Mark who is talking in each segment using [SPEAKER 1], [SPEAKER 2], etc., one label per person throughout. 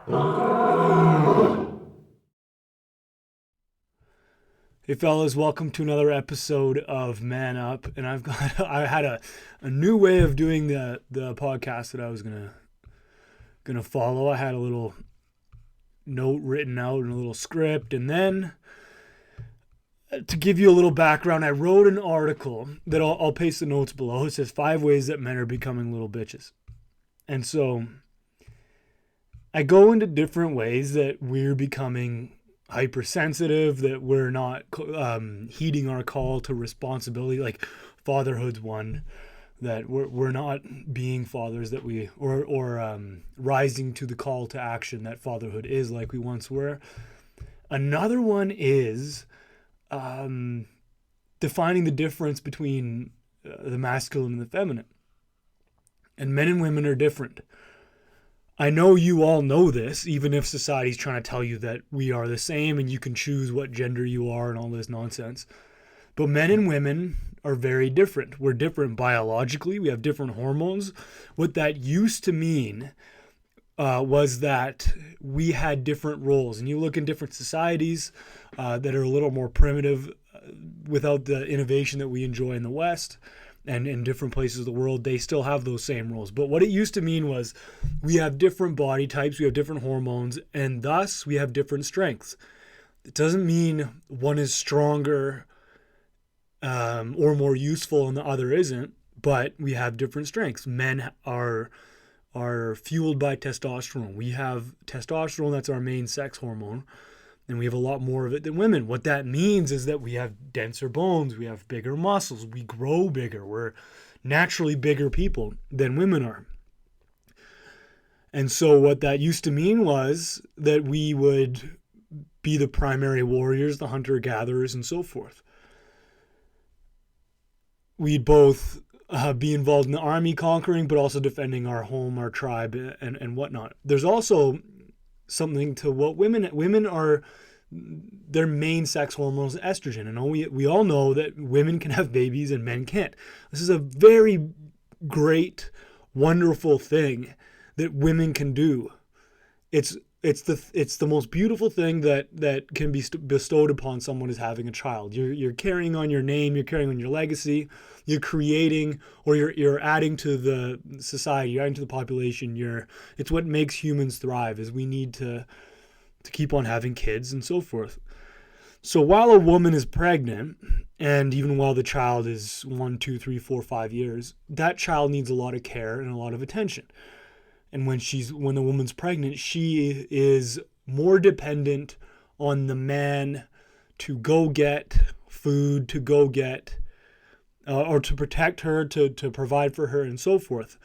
[SPEAKER 1] Hey fellas, welcome to another episode of Man Up. And I had a new way of doing the podcast that I was gonna follow. I had a little note written out and a little script, and then to give you a little background, I wrote an article that I'll paste the notes below. It says 5 ways that men are becoming little bitches. And so I go into different ways that we're becoming hypersensitive, that we're not heeding our call to responsibility. Like fatherhood's one, that we're not being fathers that we or rising to the call to action that fatherhood is like we once were. Another one is defining the difference between the masculine and the feminine. And men and women are different. I know you all know this, even if society's trying to tell you that we are the same and you can choose what gender you are and all this nonsense. But men and women are very different. We're different biologically. We have different hormones. What that used to mean was that we had different roles. And you look in different societies that are a little more primitive without the innovation that we enjoy in the West. And in different places of the world, they still have those same roles. But what it used to mean was we have different body types, we have different hormones, and thus we have different strengths. It doesn't mean one is stronger or more useful and the other isn't, but we have different strengths. Men are fueled by testosterone. We have testosterone, that's our main sex hormone. And we have a lot more of it than women. What that means is that we have denser bones, we have bigger muscles, we grow bigger. We're naturally bigger people than women are. And so what that used to mean was that we would be the primary warriors, the hunter-gatherers, and so forth. We'd both be involved in the army conquering, but also defending our home, our tribe, and whatnot. There's also something to what women are, their main sex hormone is estrogen, and we all know that women can have babies and men can't. This is a very great, wonderful thing that women can do. It's the most beautiful thing that can be bestowed upon someone is having a child. You're carrying on your name, you're carrying on your legacy, you're creating, or you're adding to the society, you're adding to the population. It's what makes humans thrive, is we need to keep on having kids and so forth. So while a woman is pregnant, and even while the child is 1, 2, 3, 4, 5 years, that child needs a lot of care and a lot of attention. And when the woman's pregnant, she is more dependent on the man to go get food, to go get, or to protect her, to provide for her, and so forth.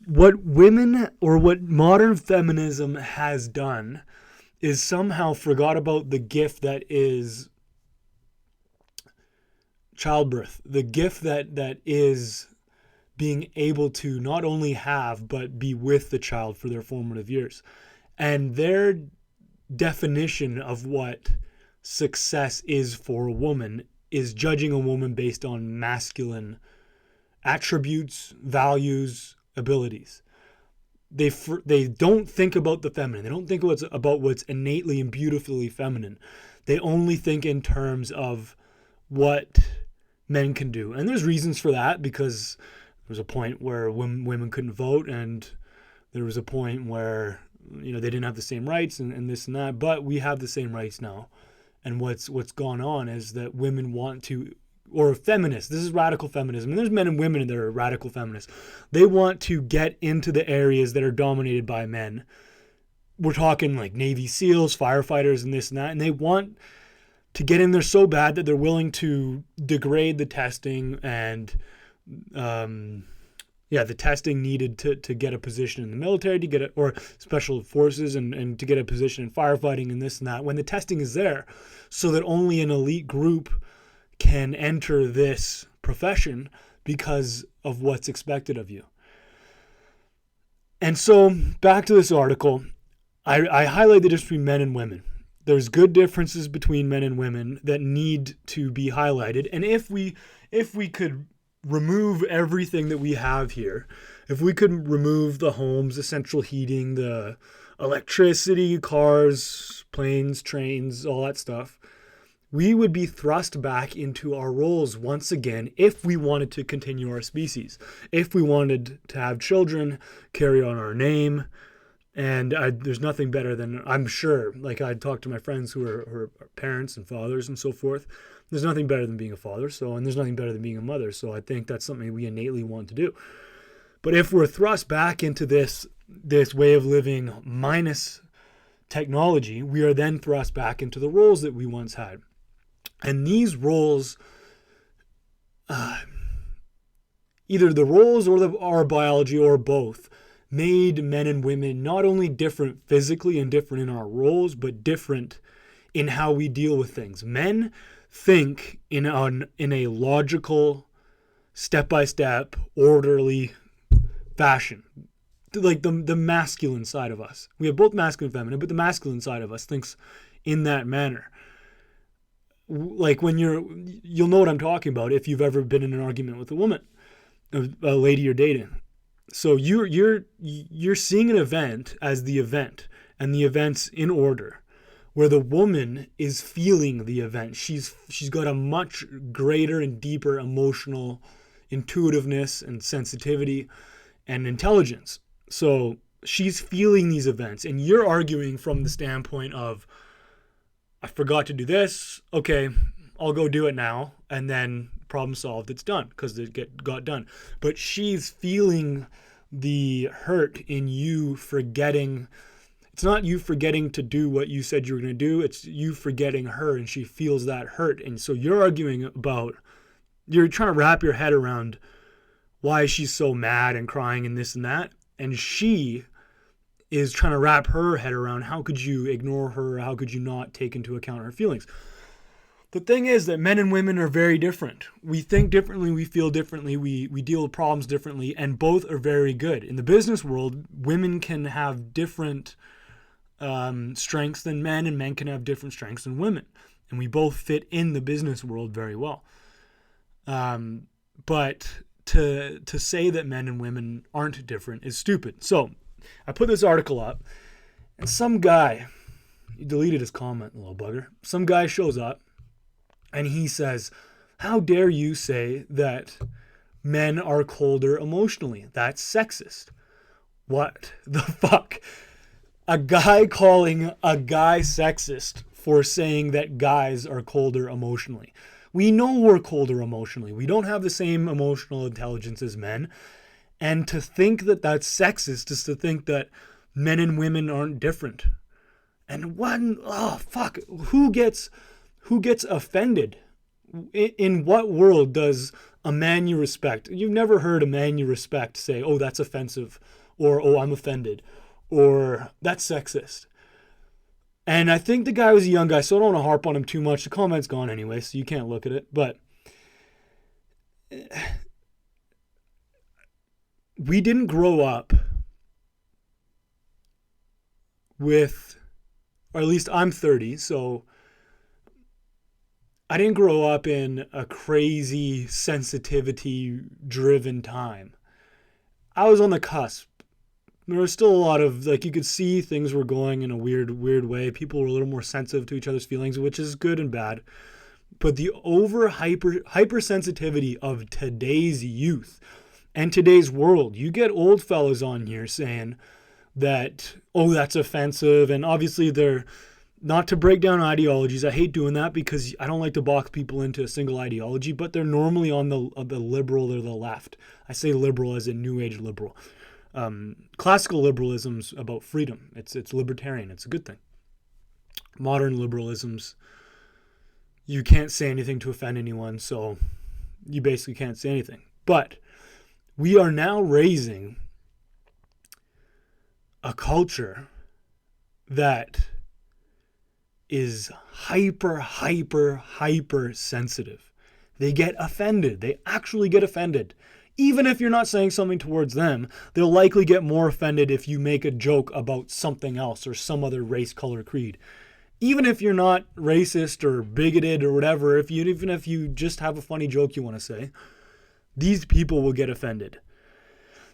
[SPEAKER 1] What women, or what modern feminism has done, is somehow forgot about the gift that is childbirth, the gift that is being able to not only have, but be with the child for their formative years. And their definition of what success is for a woman is judging a woman based on masculine attributes, values, abilities. They don't think about the feminine. They don't think about what's innately and beautifully feminine. They only think in terms of what men can do. And there's reasons for that, because there was a point where women couldn't vote, and there was a point where they didn't have the same rights and this and that, but we have the same rights now. And what's gone on is that women want to, or feminists, this is radical feminism, and there's men and women that are radical feminists. They want to get into the areas that are dominated by men. We're talking like Navy SEALs, firefighters, and this and that, and they want to get in there so bad that they're willing to degrade the testing and the testing needed to get a position in the military, to get it, or special forces, and to get a position in firefighting and this and that, when the testing is there, so that only an elite group can enter this profession because of what's expected of you. And so back to this article, I highlight the difference between men and women. There's good differences between men and women that need to be highlighted. And if we could remove everything that we have here, if we could remove the homes, the central heating, the electricity, cars, planes, trains, all that stuff, we would be thrust back into our roles once again if we wanted to continue our species, if we wanted to have children, carry on our name. And there's nothing better than, I'm sure, like I'd talk to my friends who are parents and fathers and so forth. There's nothing better than being a father, and there's nothing better than being a mother. So I think that's something we innately want to do. But if we're thrust back into this way of living minus technology, we are then thrust back into the roles that we once had. And these roles, either the roles or our biology or both, made men and women not only different physically and different in our roles, but different in how we deal with things. Men think in a logical, step-by-step, orderly fashion. Like the masculine side of us. We have both masculine and feminine, but the masculine side of us thinks in that manner. Like when you'll know what I'm talking about if you've ever been in an argument with a woman, a lady you're dating. So you're seeing an event as the event, and the event's in order, where the woman is feeling the event. She's got a much greater and deeper emotional intuitiveness and sensitivity and intelligence. So she's feeling these events, and you're arguing from the standpoint of, I forgot to do this. Okay, I'll go do it now, and then problem solved. It's done because it got done. But she's feeling the hurt in you forgetting. It's not you forgetting to do what you said you were going to do. It's you forgetting her, and she feels that hurt. And so you're arguing about, you're trying to wrap your head around why she's so mad and crying and this and that. And she is trying to wrap her head around, how could you ignore her? How could you not take into account her feelings? The thing is that men and women are very different. We think differently, we feel differently, we deal with problems differently, and both are very good. In the business world, women can have different strengths than men, and men can have different strengths than women. And we both fit in the business world very well. But to say that men and women aren't different is stupid. So I put this article up, and some guy, he deleted his comment, little bugger. Some guy shows up, and he says, how dare you say that men are colder emotionally? That's sexist. What the fuck? A guy calling a guy sexist for saying that guys are colder emotionally. We know we're colder emotionally. We don't have the same emotional intelligence as men. And to think that that's sexist is to think that men and women aren't different. And who gets offended? In what world does a man you respect? You've never heard a man you respect say, oh, that's offensive, or oh, I'm offended, or that's sexist. And I think the guy was a young guy, so I don't want to harp on him too much. The comment's gone anyway, so you can't look at it. But we didn't grow up with, or at least I'm 30, so I didn't grow up in a crazy sensitivity-driven time. I was on the cusp. There was still a lot of, like, you could see things were going in a weird way. People were a little more sensitive to each other's feelings, which is good and bad. But the hypersensitivity of today's youth and today's world, you get old fellas on here saying that, oh, that's offensive. And obviously they're, not to break down ideologies. I hate doing that because I don't like to box people into a single ideology, but they're normally on the liberal or the left. I say liberal as in new age liberal. Classical liberalism's about freedom. It's libertarian. It's a good thing. Modern liberalism's, you can't say anything to offend anyone, so you basically can't say anything. But we are now raising a culture that is hyper sensitive. They get offended. They actually get offended. Even if you're not saying something towards them, they'll likely get more offended if you make a joke about something else or some other race, color, creed. Even if you're not racist or bigoted or whatever, even if you just have a funny joke you want to say, These people will get offended.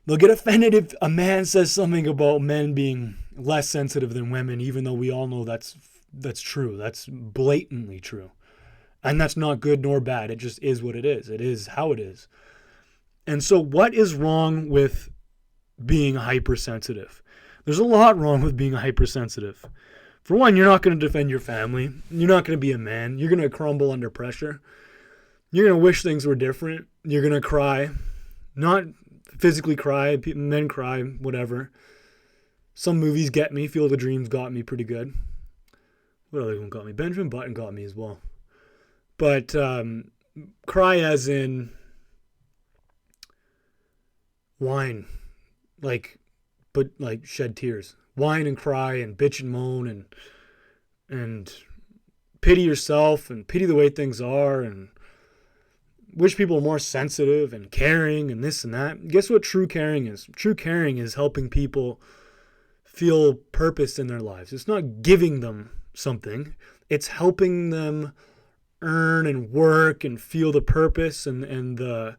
[SPEAKER 1] They'll get offended if a man says something about men being less sensitive than women, even though we all know that's true. That's blatantly true. And that's not good nor bad. It just is what it is. It is how it is. And so what is wrong with being hypersensitive? There's a lot wrong with being hypersensitive. For one, you're not going to defend your family. You're not going to be a man. You're going to crumble under pressure. You're going to wish things were different. You're going to cry. Not physically cry. Men cry, whatever. Some movies get me. Field of Dreams got me pretty good. What other one got me? Benjamin Button got me as well. But cry as in whine. But shed tears. Whine and cry and bitch and moan and pity yourself and pity the way things are and wish people were more sensitive and caring and this and that. Guess what true caring is? True caring is helping people feel purpose in their lives. It's not giving them something. It's helping them earn and work and feel the purpose and the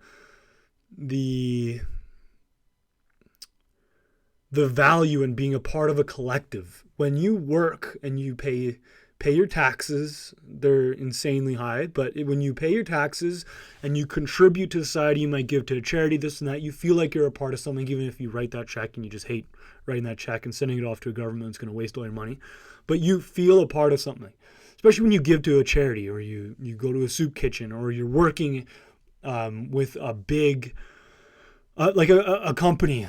[SPEAKER 1] value in being a part of a collective. When you work and you pay your taxes, they're insanely high, but when you pay your taxes and you contribute to society, you might give to a charity, this and that, you feel like you're a part of something, even if you write that check and you just hate writing that check and sending it off to a government that's going to waste all your money. But you feel a part of something, especially when you give to a charity or you go to a soup kitchen or you're working with a big, like a company,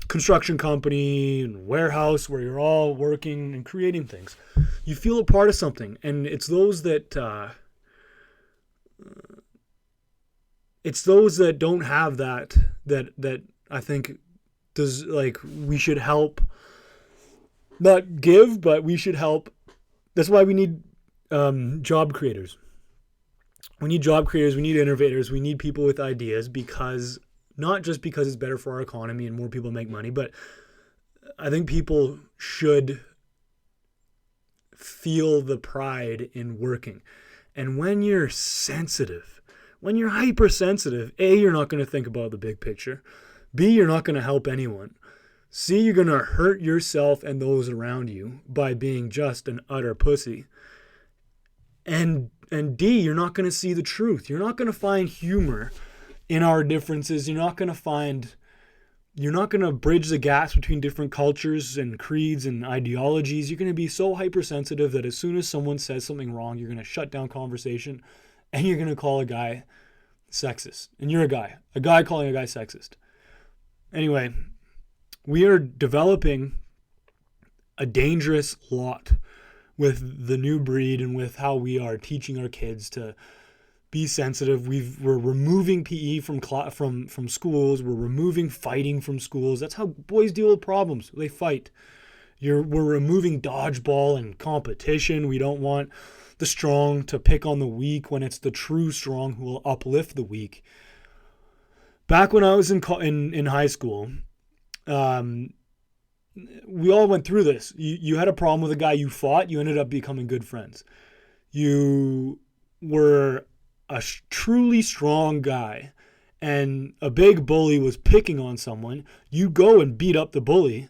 [SPEAKER 1] construction company and warehouse where you're all working and creating things. You feel a part of something, and it's those that don't have that I think does, like, we should help, not give, but we should help. That's why we need job creators. We need job creators, we need innovators, we need people with ideas, because not just because it's better for our economy and more people make money, but I think people should feel the pride in working. And when you're sensitive, when you're hypersensitive, A, you're not going to think about the big picture. B, you're not going to help anyone. C, you're going to hurt yourself and those around you by being just an utter pussy. And D, you're not going to see the truth. You're not going to find humor in our differences. You're not going to bridge the gaps between different cultures and creeds and ideologies. You're going to be so hypersensitive that as soon as someone says something wrong, you're going to shut down conversation and you're going to call a guy sexist. And you're a guy calling a guy sexist. Anyway, we are developing a dangerous lot with the new breed and with how we are teaching our kids to be sensitive. We're removing PE from schools. We're removing fighting from schools. That's how boys deal with problems. They fight. We're removing dodgeball and competition. We don't want the strong to pick on the weak when it's the true strong who will uplift the weak. Back when I was in high school, we all went through this. You had a problem with a guy you fought. You ended up becoming good friends. You were a truly strong guy and a big bully was picking on someone, you go and beat up the bully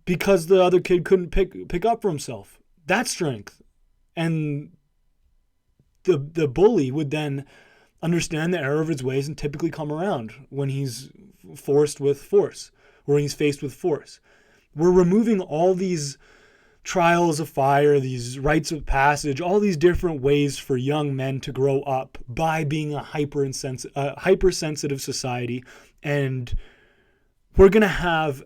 [SPEAKER 1] because the other kid couldn't pick up for himself. That's strength. And the bully would then understand the error of his ways and typically come around when he's forced with force or when he's faced with force. We're removing all these trials of fire, these rites of passage, all these different ways for young men to grow up by being a hypersensitive society. And we're going to have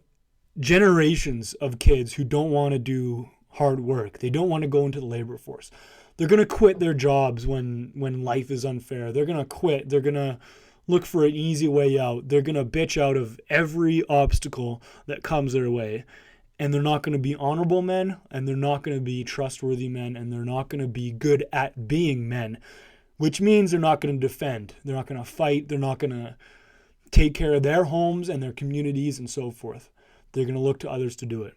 [SPEAKER 1] generations of kids who don't want to do hard work. They don't want to go into the labor force. They're going to quit their jobs when life is unfair. They're going to quit. They're going to look for an easy way out. They're going to bitch out of every obstacle that comes their way. And they're not going to be honorable men, and they're not going to be trustworthy men, and they're not going to be good at being men, which means they're not going to defend. They're not going to fight. They're not going to take care of their homes and their communities and so forth. They're going to look to others to do it.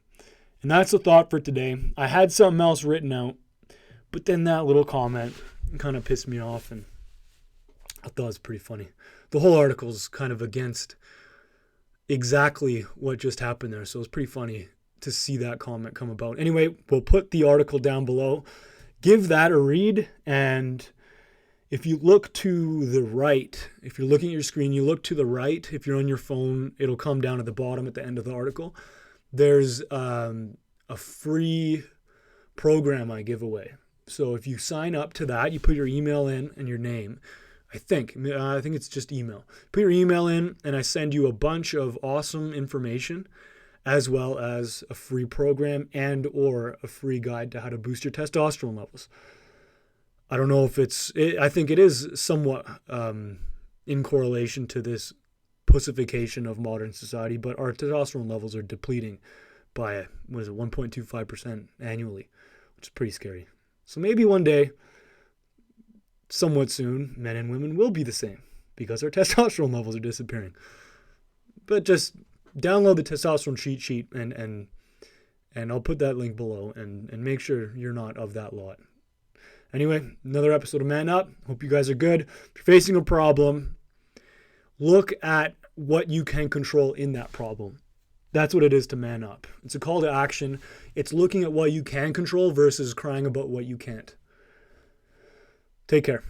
[SPEAKER 1] And that's the thought for today. I had something else written out, but then that little comment kind of pissed me off, and I thought it was pretty funny. the whole article is kind of against exactly what just happened there. So it's pretty funny to see that comment come about. Anyway, we'll put the article down below. Give that a read. And if you look to the right, if you're looking at your screen, you look to the right. If you're on your phone, it'll come down at the bottom at the end of the article. There's a free program I give away. So if you sign up to that, you put your email in and your name. I think it's just email. Put your email in and I send you a bunch of awesome information as well as a free program and or a free guide to how to boost your testosterone levels. I don't know if I think it is somewhat in correlation to this pussification of modern society, but our testosterone levels are depleting by, 1.25% annually, which is pretty scary. So maybe one day, somewhat soon, men and women will be the same because our testosterone levels are disappearing. But just download the testosterone cheat sheet and I'll put that link below and make sure you're not of that lot. Anyway, another episode of Man Up. Hope you guys are good. If you're facing a problem, look at what you can control in that problem. That's what it is to man up. It's a call to action. It's looking at what you can control versus crying about what you can't. Take care.